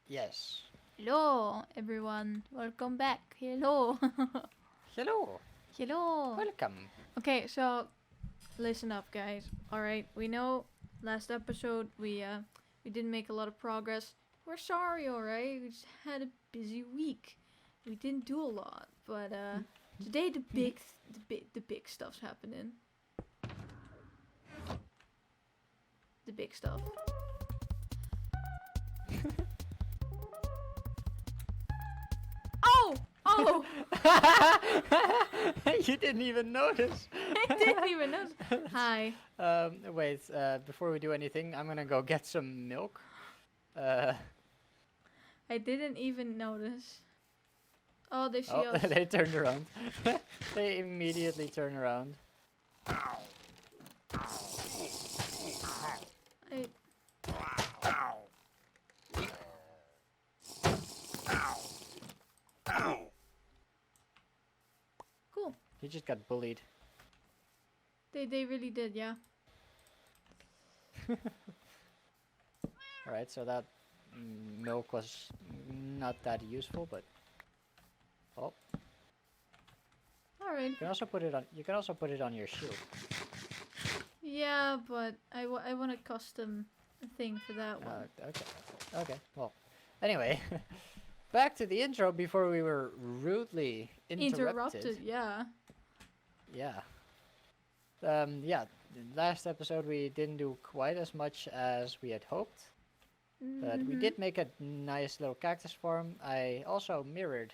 Yes. Hello, everyone. Welcome back. Hello. Hello. Hello. Welcome. Okay, so listen up, guys. All right, we know last episode we didn't make a lot of progress. We're sorry, all right. We just had a busy week. We didn't do a lot, but today the big stuff's happening. The big stuff. Oh, oh! You didn't even notice. I didn't even notice. Hi. Wait. Before we do anything, I'm gonna go get some milk. Uh, I didn't even notice. Oh, they see oh, us. they turned around. They immediately turn around. I, cool. He just got bullied. They really did, yeah. Alright, so that milk was not that useful, but oh, All right. you can also put it on. You can also put it on your shield. Yeah, but I want a custom thing for that one. Okay. Okay. Well, anyway, back to the intro before we were rudely interrupted. Yeah. Yeah. Yeah. Last episode we didn't do quite as much as we had hoped, but we did make a nice little cactus farm. I also mirrored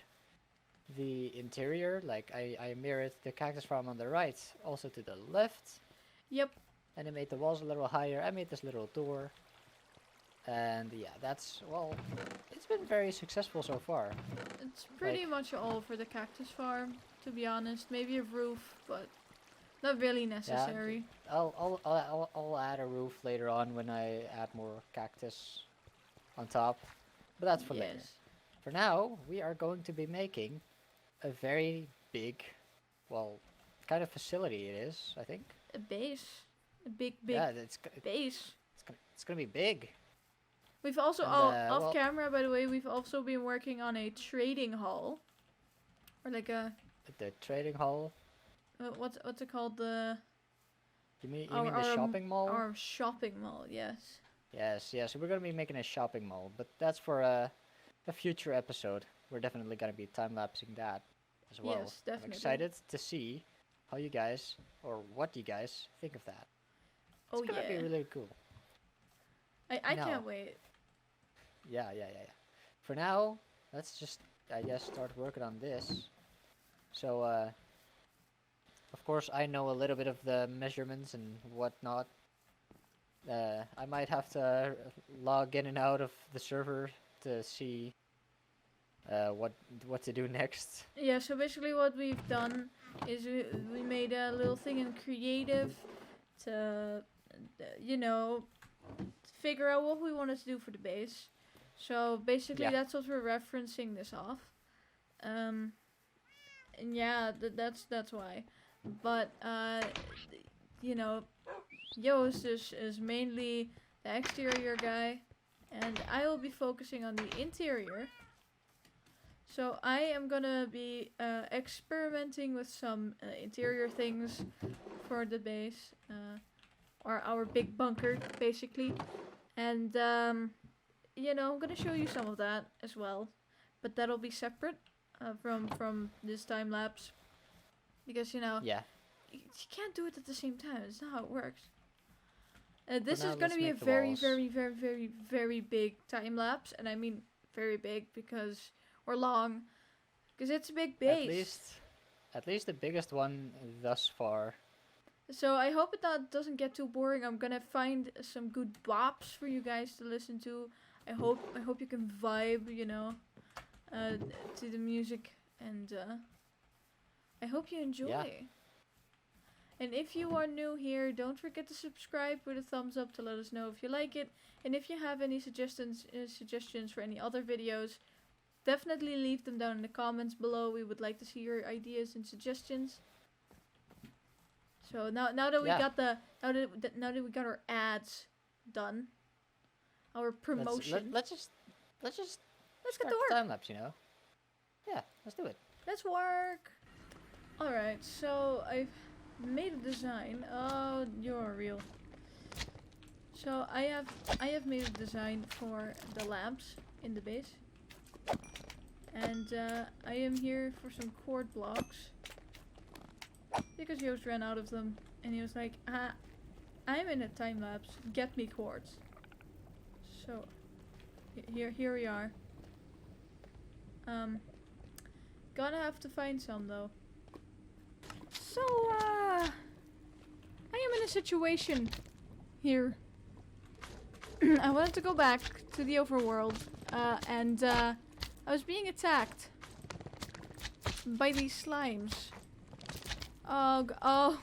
the interior, like I mirrored the cactus farm on the right, also to the left, Yep. and I made the walls a little higher. I made this little door. And yeah, well, it's been very successful so far. It's pretty much all for the cactus farm, to be honest. Maybe a roof, but not really necessary. I'll add a roof later on when I add more cactus on top, but that's for later. Yes. For now, we are going to be making a very big, well, kind of facility it is, I think. A base. A big Yeah, base. it's gonna be big. We've also, And, off well- camera, by the way, we've also been working on a trading hall. Or like a, The trading hall. what's it called? The You mean the shopping mall? Our shopping mall, yes. Yes. We're gonna be making a shopping mall, but that's for a future episode. We're definitely gonna be time lapsing that as well. Yes, definitely. I'm excited to see how you guys or what you guys think of that. Oh It's gonna be really cool. I No. can't wait. Yeah. For now, let's just I guess start working on this. So of course I know a little bit of the measurements and whatnot. I might have to log in and out of the server to see what to do next. Yeah, so basically what we've done is we made a little thing in creative to, figure out what we wanted to do for the base. So basically Yeah. that's what we're referencing this off. And yeah, that's why. But, Joost is mainly the exterior guy, and I will be focusing on the interior. So I am gonna be experimenting with some interior things for the base, or our big bunker, basically. And, I'm gonna show you some of that as well. But that'll be separate from this time lapse. Because, Yeah. you can't do it at the same time. It's not how it works. This now, is going let's to be a make the very, walls. very, very, very, very big time lapse. And I mean very big because, or long, because it's a big base. At least the biggest one thus far. So I hope that doesn't get too boring. I'm going to find some good bops for you guys to listen to. I hope you can vibe, to the music. And I hope you enjoy. Yeah. And if you are new here, don't forget to subscribe with a thumbs up to let us know if you like it. And if you have any suggestions for any other videos, definitely leave them down in the comments below. We would like to see your ideas and suggestions. So now that we got now that we got our ads done, our promotion. Let's let's just Let's get start to the work. time lapse. Yeah, let's do it. Let's work. Alright, so I've made a design. Oh, you're real. So I have made a design for the lamps in the base. And I am here for some cord blocks. Because Joost ran out of them. And he was like, I'm in a time lapse. Get me cords. So here we are. Gonna have to find some though. So I am in a situation here. I wanted to go back to the overworld, and I was being attacked by these slimes. Oh god.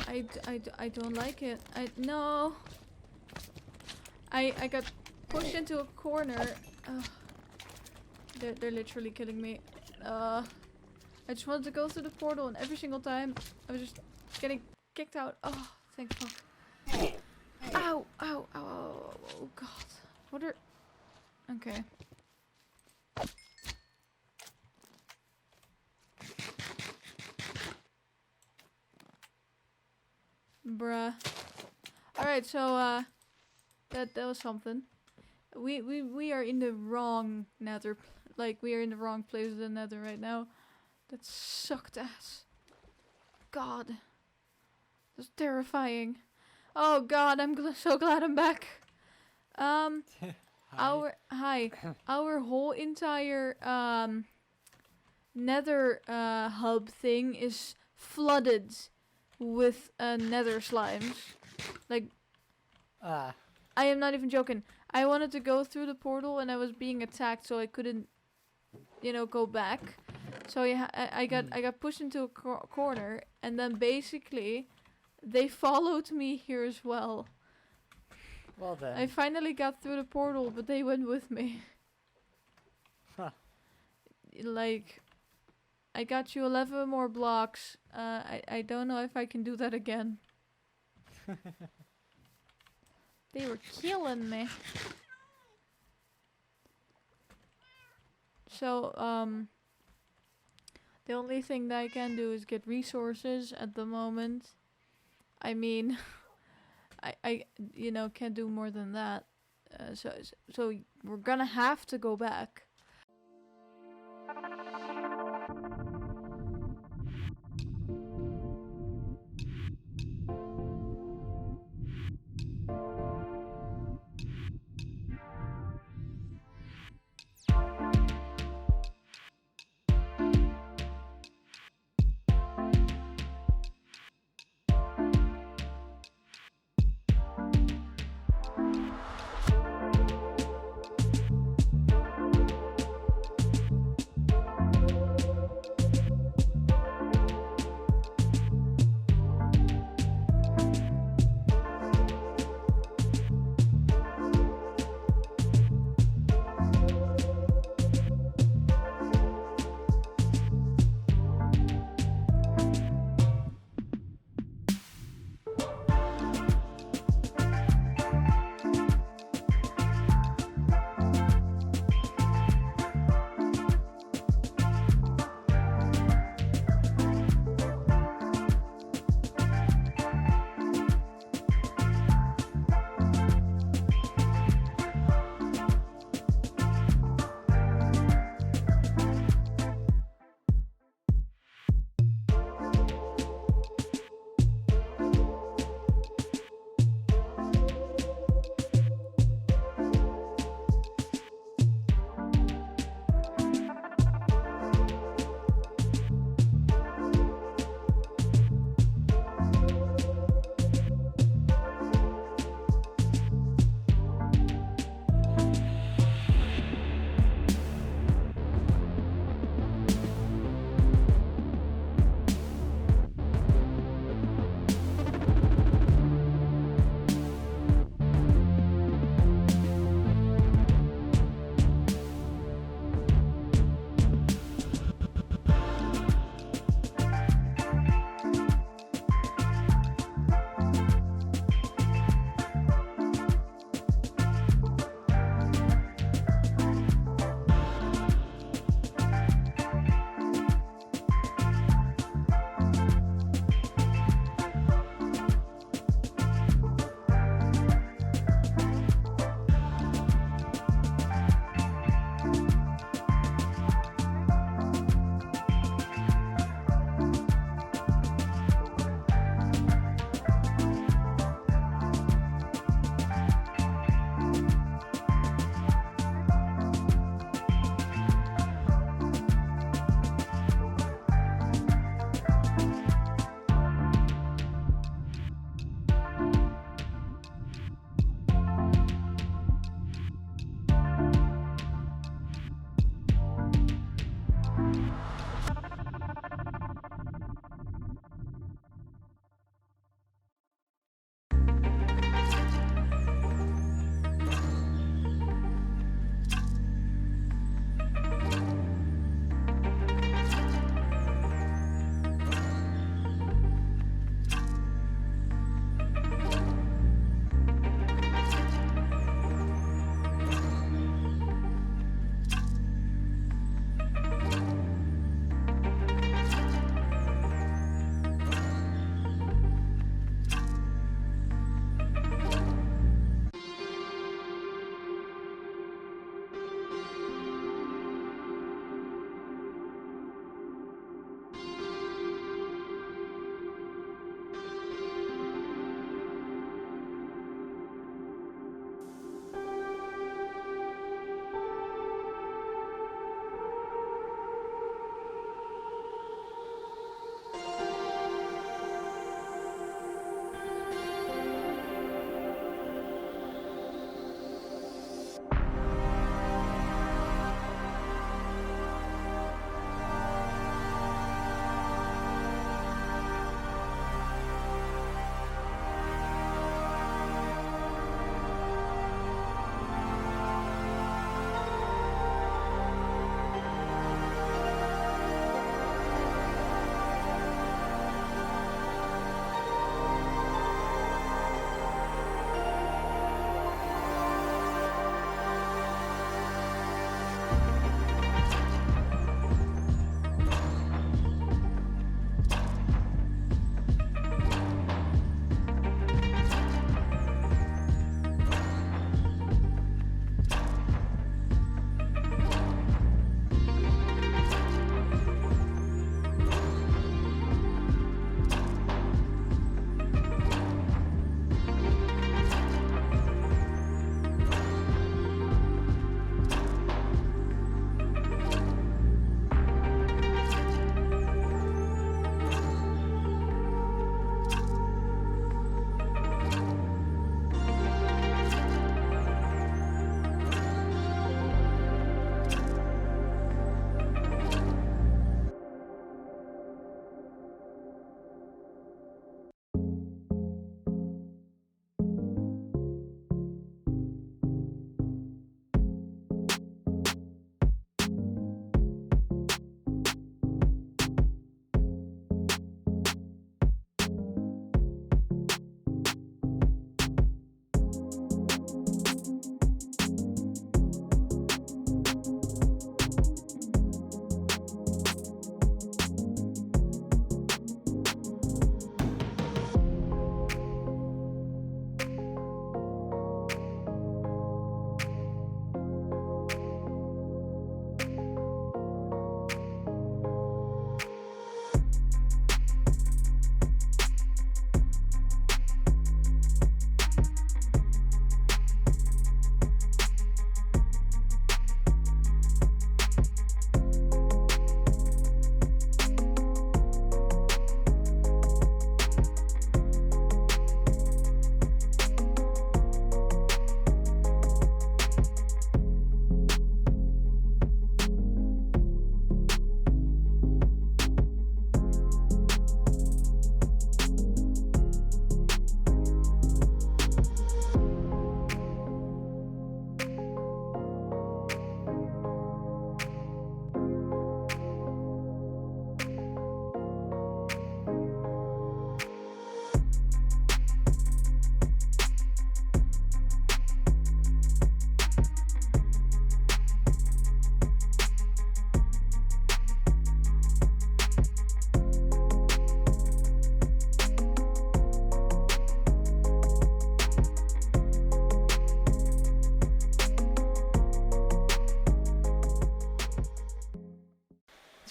I don't like it. No. I got pushed into a corner. They're literally killing me. I just wanted to go through the portal, and every single time I was just getting kicked out. Oh, thank fuck. Ow, ow, ow, ow, oh god. What are... Okay. Bruh. Alright, so, that was something. We are in the wrong nether. Like, we are in the wrong place of the nether right now. That sucked ass. God. That's terrifying. Oh god, I'm so glad I'm back. Our whole entire nether hub thing is flooded with nether slimes. Like, I am not even joking. I wanted to go through the portal and I was being attacked, so I couldn't, go back. So yeah, I got pushed into a corner, and then basically they followed me here as well. Well then. I finally got through the portal, but they went with me. Huh. Like, I got you 11 more blocks. I don't know if I can do that again. They were killing me. So, the only thing that I can do is get resources at the moment. I mean, I can't do more than that. So we're gonna have to go back.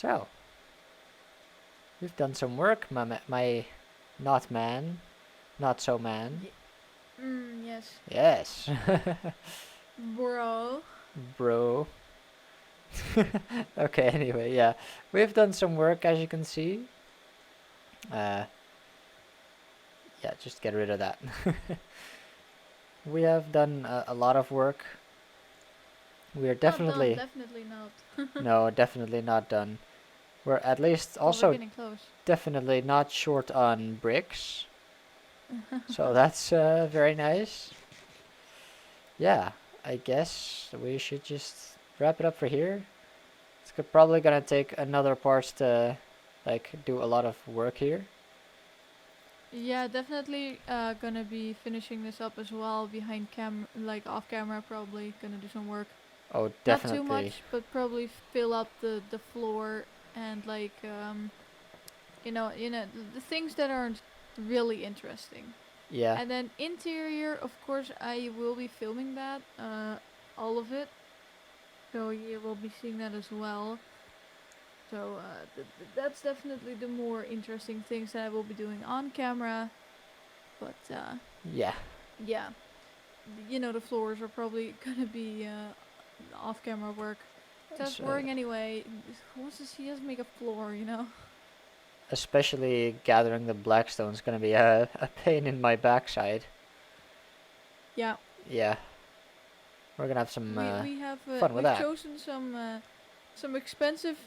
So, we've done some work, my not man, not so man. Yes. Yes. Bro. Bro. Okay, anyway, yeah. We've done some work, as you can see. Yeah, just get rid of that. We have done a lot of work. We are Not done, definitely... definitely not. No, definitely not done. We're at least Well, we're also getting close. definitely not short on bricks. So that's very nice. Yeah, I guess we should just wrap it up for here. It's probably gonna take another parts to like do a lot of work here. Yeah, definitely gonna be finishing this up as well behind like off camera, probably gonna do some work. Oh, Not too definitely. much, but probably fill up the floor and like the things that aren't really interesting. Yeah. And then interior, of course, I will be filming that, all of it. So you will be seeing that as well. So that's definitely the more interesting things that I will be doing on camera. But Yeah. yeah, the floors are probably gonna be off camera work. That's So, boring anyway. Who wants to see us make a floor, you know? especially gathering the blackstone is gonna be a pain in my backside. Yeah. Yeah. We're gonna have some We have fun with we've that. chosen some expensive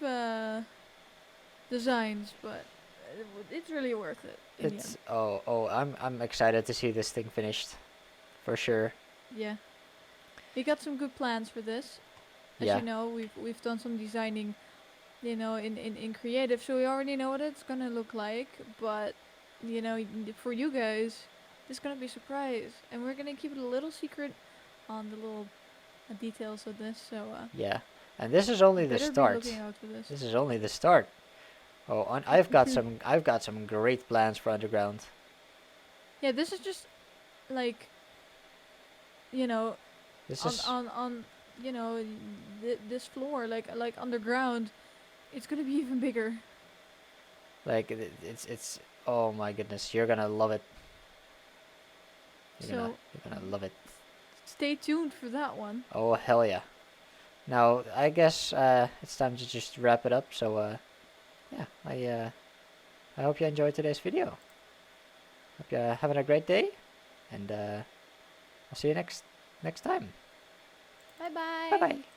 designs, but it's really worth it in the It's end. I'm excited to see this thing finished, for sure. Yeah. We got some good plans for this. As Yeah. you know, we've done some designing, in creative, so we already know what it's gonna look like. But for you guys, this is gonna be a surprise, and we're gonna keep it a little secret on the little details of this. So Yeah. And this is only the better be start. looking out for this. This is only the start. Oh, I've got some great plans for underground. Yeah, this is just like This on is on on this floor, like underground, it's gonna be even bigger. like it's oh my goodness, you're gonna love it. So You're gonna love it. stay tuned for that one. Oh hell yeah. Now I guess it's time to just wrap it up. So yeah, I hope you enjoyed today's video. Hope you're having a great day, and I'll see you next time. Bye bye. Bye bye.